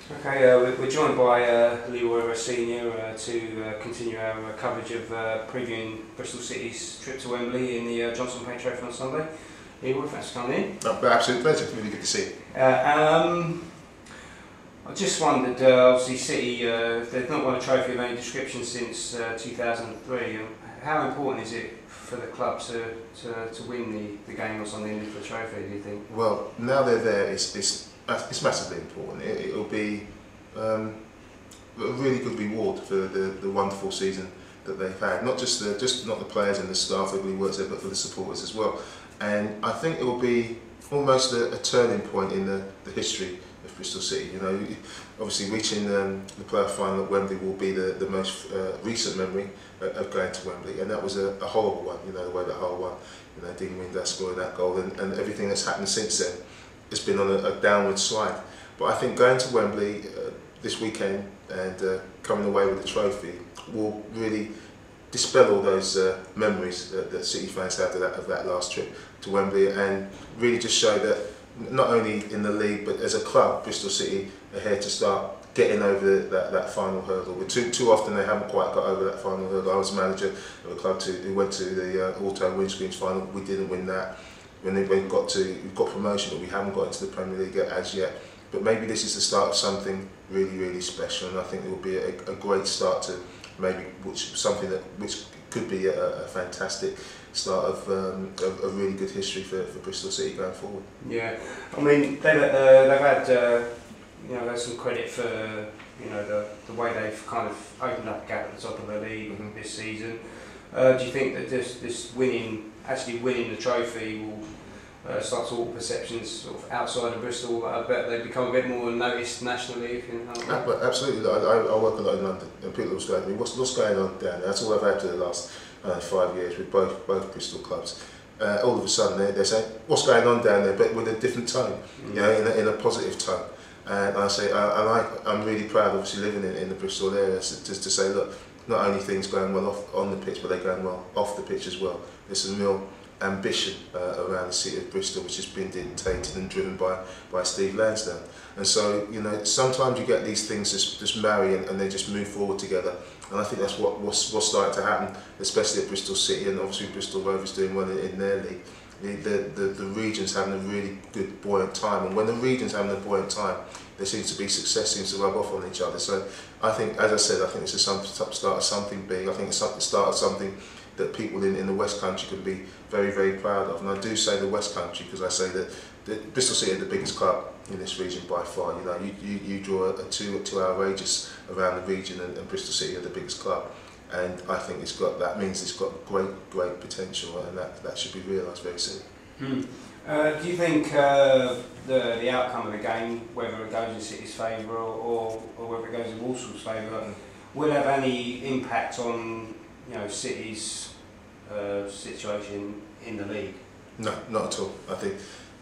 Okay, we're joined by Leroy Rosenior to continue our coverage of previewing Bristol City's trip to Wembley in the Johnstone Trophy on Sunday. Leroy, thanks for coming in. No, absolute pleasure, really good to see you. I just wondered, obviously City, they've not won a trophy of any description since 2003. How important is it for the club to win the game on Sunday for the trophy, do you think? Well, now they're there, it's massively important. It'll be a really good reward for the wonderful season that they've had. Not just not the players and the staff that really works there, but for the supporters as well. And I think it will be almost a turning point in the history of Bristol City. You know, obviously reaching the playoff final at Wembley will be the most recent memory of going to Wembley, and that was a horrible one. You know, the way that Hull won. You know, Dean Windass scoring that goal, and everything that's happened since then. It's been on a downward slide. But I think going to Wembley this weekend and coming away with the trophy will really dispel all those memories that City fans have of that last trip to Wembley, and really just show that not only in the league but as a club, Bristol City are here to start getting over that final hurdle. Too often they haven't quite got over that final hurdle. I was manager of a club who went to the Auto Windscreens final. We didn't win that. We've got promotion, but we haven't got into the Premier League as yet. But maybe this is the start of something really, really special, and I think it will be a great start to maybe which could be a fantastic start of a really good history for Bristol City going forward. Yeah, I mean they've had there's some credit for the way they've kind of opened up a gap at the top of the league this season. Do you think that this actually winning the trophy will start to alter perceptions sort of outside of Bristol? I bet they become a bit more noticed nationally, if you know. Absolutely. I work a lot in London, and people will say to me, what's going on down there? That's all I've had for the last 5 years with both Bristol clubs. All of a sudden they're saying, what's going on down there, but with a different tone, you know, in a positive tone. And I say, I'm really proud, obviously living in the Bristol area, just to say, look, not only things going well on the pitch, but they're going well off the pitch as well. There's a real ambition around the city of Bristol, which has been dictated and driven by Steve Lansdowne. And so, you know, sometimes you get these things just marry and they just move forward together. And I think that's what's starting to happen, especially at Bristol City, and obviously Bristol Rovers doing well in their league. The region's having a really good buoyant time, and when the region's having a buoyant time, there seems to be success seems to rub off on each other. So I think, as I said, I think it's a start of something big. I think it's the start of something that people in the West Country can be very, very proud of. And I do say the West Country because I say that Bristol City are the biggest club in this region by far. You know, you draw a two-hour radius around the region, and Bristol City are the biggest club. And I think that means it's got great potential, and that should be realised very soon. Do you think the outcome of the game, whether it goes in City's favour or whether it goes in Walsall's favour, will have any impact on City's situation in the league? No, not at all. I think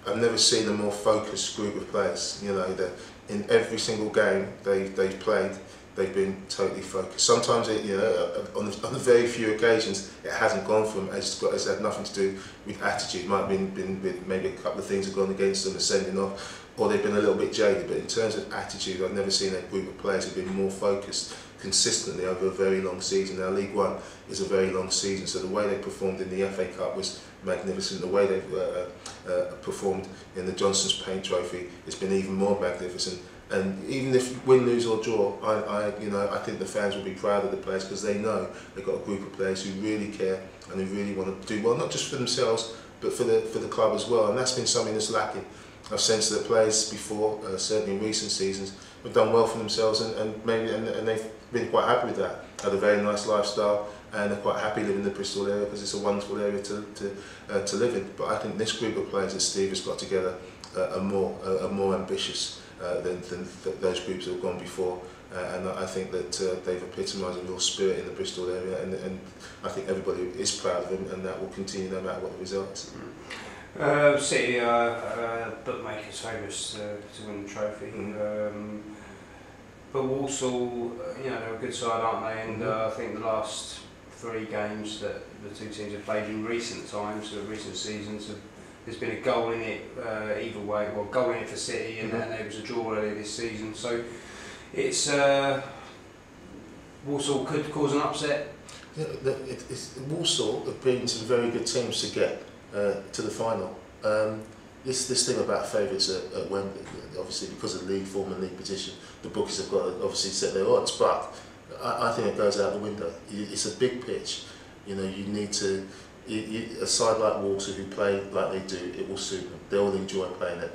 I've never seen a more focused group of players. You know, that in every single game they've played, they've been totally focused. Sometimes, on the very few occasions, it hasn't gone for them. It's had nothing to do with attitude. It might have been with maybe a couple of things have gone against them, the sending off, or they've been a little bit jaded. But in terms of attitude, I've never seen a group of players who've been more focused consistently over a very long season. Now, League One is a very long season, so the way they performed in the FA Cup was magnificent. The way they've performed in the Johnston's Paint Trophy has been even more magnificent. And even if win, lose or draw, I think the fans will be proud of the players because they know they've got a group of players who really care and who really want to do well, not just for themselves, but for the club as well. And that's been something that's lacking. I've sensed that players before, certainly in recent seasons, have done well for themselves and they've been quite happy with that. Had a very nice lifestyle and are quite happy living in the Bristol area because it's a wonderful area to live in. But I think this group of players that Steve has got together are more ambitious than those groups that have gone before, and I think that they've epitomised a real spirit in the Bristol area, and I think everybody is proud of them, and that will continue no matter what the result is. City are bookmakers' favourites to win the trophy, but Walsall, they're a good side, aren't they? And I think the last 3 games that the two teams have played in recent times, recent seasons, have there's been a goal in it either way, well, goal in it for City, and then there was a draw earlier this season. So it's Walsall could cause an upset. Yeah, Walsall have beaten some very good teams to get to the final. This thing about favourites at Wembley, obviously because of league form and league position, the bookies have got to obviously set their odds, but I think it goes out the window. It's a big pitch. You know, you need to. A side like Walsall who play like they do, it will suit them. They'll enjoy playing at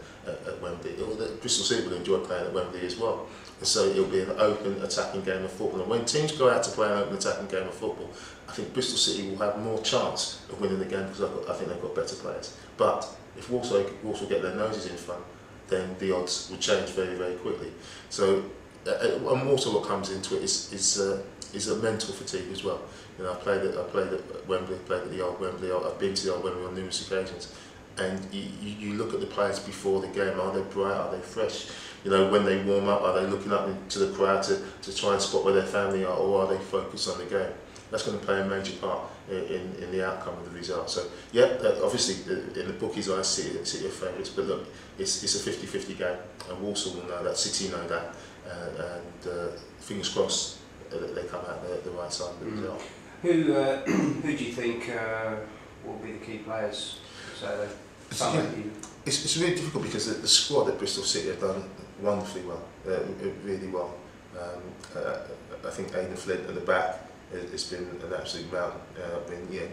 Wembley. Bristol City will enjoy playing at Wembley as well. And so it'll be an open attacking game of football. And when teams go out to play an open attacking game of football, I think Bristol City will have more chance of winning the game because I think they've got better players. But if Walsall get their noses in front, then the odds will change very, very quickly. So, and also what comes into it is a mental fatigue as well. You know, I played at Wembley, played at the old Wembley. I've been to the old Wembley on numerous occasions, and you look at the players before the game. Are they bright? Are they fresh? You know, when they warm up, are they looking up into the crowd to try and spot where their family are, or are they focused on the game? That's going to play a major part in the outcome of the result. So, yeah, obviously in the bookies I see your favourites, but look, it's a 50-50 game, and Walsall will know that, City know that, and fingers crossed that they come out the right side of the result. Who do you think will be the key players Saturday? It's really difficult because the squad at Bristol City have done wonderfully well, really well. I think Aidan Flint at the back has been an absolute mountain.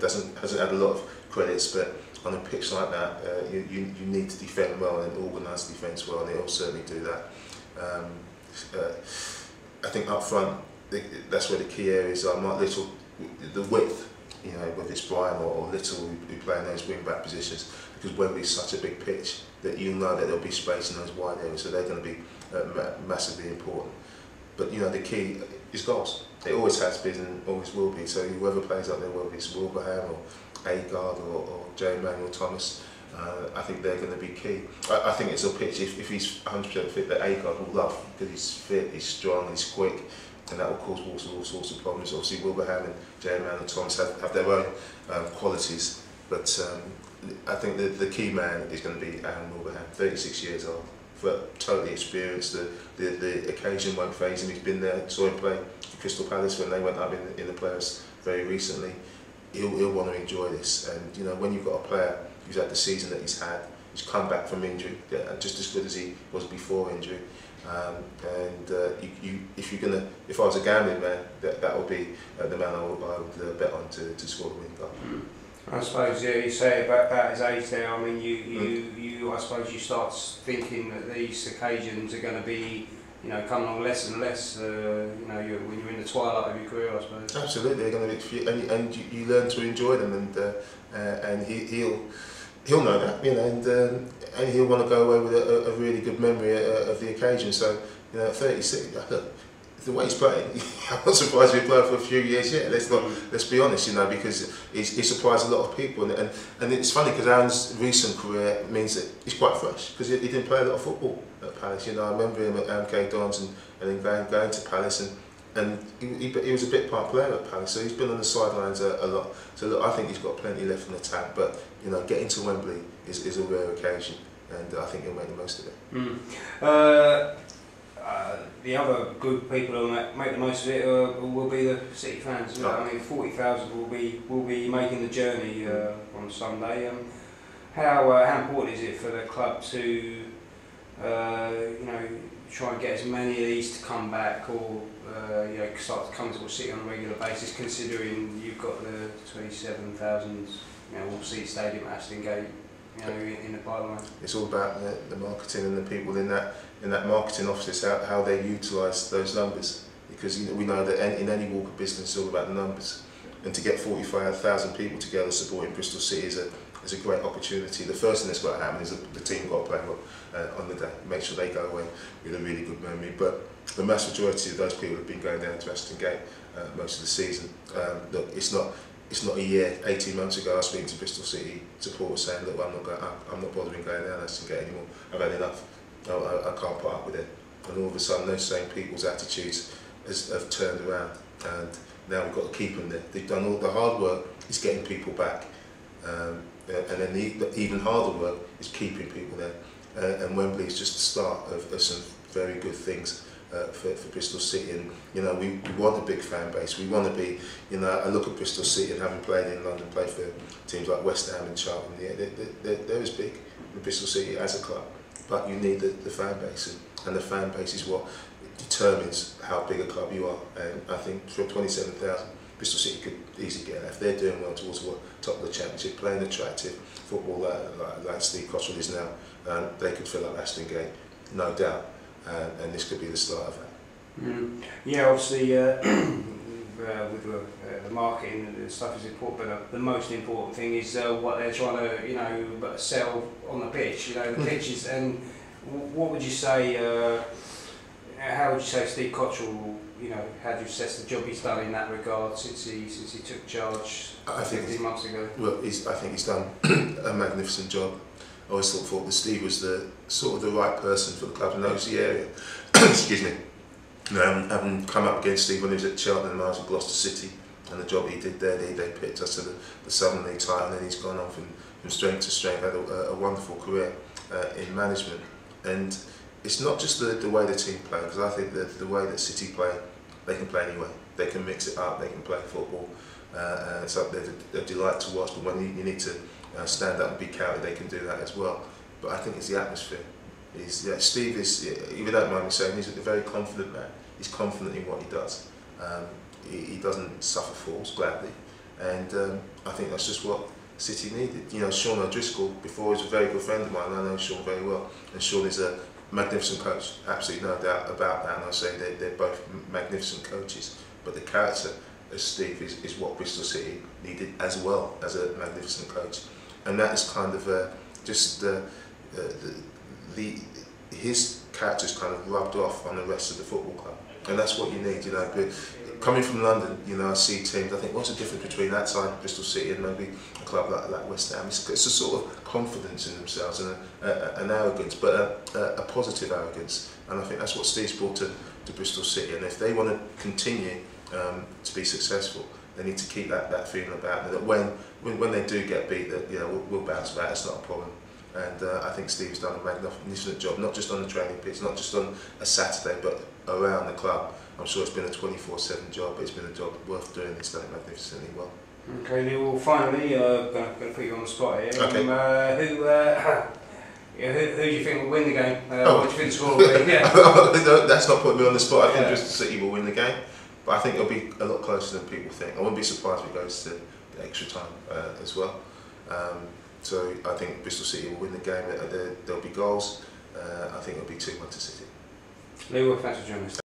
Hasn't had a lot of credits, but on a pitch like that, you need to defend well and organise defence well, and he'll certainly do that. I think up front, that's where the key areas are. Mark Little, the width, you know, whether it's Brian or Little who play in those wing back positions, because Wembley is such a big pitch that you know that there'll be space in those wide areas, so they're going to be massively important. But you know, the key is goals. It always has been and always will be. So whoever plays up there, whether it's Wilbraham or Agard or J. Emmanuel Thomas, I think they're going to be key. I think it's a pitch, if he's 100% fit, that Agard will love, because he's fit, he's strong, he's quick, and that will cause Walsall all sorts of problems. Obviously Wilbraham and J. Emmanuel Thomas have their own qualities, but I think the key man is going to be Aaron Wilbraham, 36 years old, totally experienced. The occasion won't faze him. He's been there, saw him play for Crystal Palace when they went up in the players very recently. He'll want to enjoy this, and you know, when you've got a player who's had the season that he's had, he's come back from injury, just as good as he was before injury. If I was a gambling man, that would be the man I would bet on to score the winning goal. I suppose you say about his age there. I mean, I suppose you start thinking that these occasions are going to be, you know, coming on less and less. You know, when you're in the twilight of your career, I suppose. Absolutely, they're going to be, and you learn to enjoy them, and he'll know that, you know, and he'll want to go away with a really good memory of the occasion. So, you know, at 36, look, the way he's playing, I'm not surprised he's played for a few years yet. Let's be honest, you know, because he surprised a lot of people, and it's funny because Aaron's recent career means that he's quite fresh, because he didn't play a lot of football at Palace. You know, I remember him at MK Dons and then going to Palace, and he was a bit part player at Palace, so he's been on the sidelines a lot. So look, I think he's got plenty left in the tank, but you know, getting to Wembley is a rare occasion, and I think he'll make the most of it. The other group of people who make the most of it will be the City fans. Right. I mean, 40,000 will be making the journey on Sunday. How important is it for the club to you know, try and get as many of these to come back, or you know, start to come to City on a regular basis, considering you've got the 27,000 all-seat stadium at Aston Gate, you know, in the pipeline? It's all about the marketing and the people in that marketing office, how they utilise those numbers, because you know, we know that in any walk of business it's all about the numbers, and to get 45,000 people together supporting Bristol City is a great opportunity. The first thing that's got to happen is the team got to play well on the day, make sure they go away with a really good memory. But the mass majority of those people have been going down to Aston Gate most of the season. Look, it's not a year, 18 months ago I was speaking to Bristol City supporters saying, look, I'm not bothering going down Aston Gate anymore, I've had enough, I can't put up with it. And all of a sudden those same people's attitudes have turned around, and now we've got to keep them there. They've done all the hard work, is getting people back. and then the even harder work is keeping people there. And Wembley is just the start of some very good things for Bristol City. And you know, we want a big fan base. We want to be, you know, I look at Bristol City and having played in London, played for teams like West Ham and Charlton. Yeah, they're as big in Bristol City as a club, but you need the fan base, and the fan base is what determines how big a club you are. And I think for 27,000, Bristol City could easily get there. If they're doing well towards the top of the Championship, playing attractive football like Steve Cottrell is now, they could fill up Aston Gate, no doubt. And this could be the start of that. Yeah, obviously with the marketing and stuff is important, but the most important thing is what they're trying to, you know, sell on the pitch. You know, the pitches. And what would you say? How would you say Steve Cottrell? You know, how do you assess the job he's done in that regard since he took charge 15 months ago? Well, I think he's done a magnificent job. I always thought that Steve was the sort of the right person for the club and knows the area. Excuse me. Having come up against Steve when he was at Cheltenham and I was at Gloucester City, and the job he did there, they picked us to the Southern League title, and then he's gone on from strength to strength, had a wonderful career in management. And it's not just the way the team play, because I think that the way that City play, they can play anyway. They can mix it up, they can play football. So they're a delight to watch, but when you need to stand up and be counted, they can do that as well. But I think it's the atmosphere. Steve is, if you don't mind me saying, he's a very confident man. He's confident in what he does. He doesn't suffer fools gladly, and I think that's just what City needed. You know, Sean O'Driscoll before was a very good friend of mine. I know Sean very well, and Sean is a magnificent coach. Absolutely no doubt about that. And I say they're both magnificent coaches. But the character of Steve is what Bristol City needed as well as a magnificent coach, and that is kind of just his character's kind of rubbed off on the rest of the football club, and that's what you need. You know, but coming from London, you know, I see teams. I think what's the difference between that side of Bristol City and maybe a club like West Ham? It's a sort of confidence in themselves and an arrogance, but a positive arrogance. And I think that's what Steve's brought to Bristol City. And if they want to continue to be successful, they need to keep that feeling about them, that when they do get beat, that, you know, we'll bounce back. It's not a problem. And I think Steve's done a magnificent job, not just on the training pitch, not just on a Saturday, but around the club. I'm sure it's been a 24/7 job, but it's been a job worth doing. He's done it magnificently well. Okay, Neil, well, finally, going to put you on the spot here. Okay. Who do you think will win the game? What do you think the score will be? Yeah. That's not putting me on the spot. I think Bristol City will win the game, but I think it'll be a lot closer than people think. I wouldn't be surprised if it goes to the extra time as well. So I think Bristol City will win the game. There'll be goals. I think it'll be 2-1 to City. Leroy, thanks for joining us.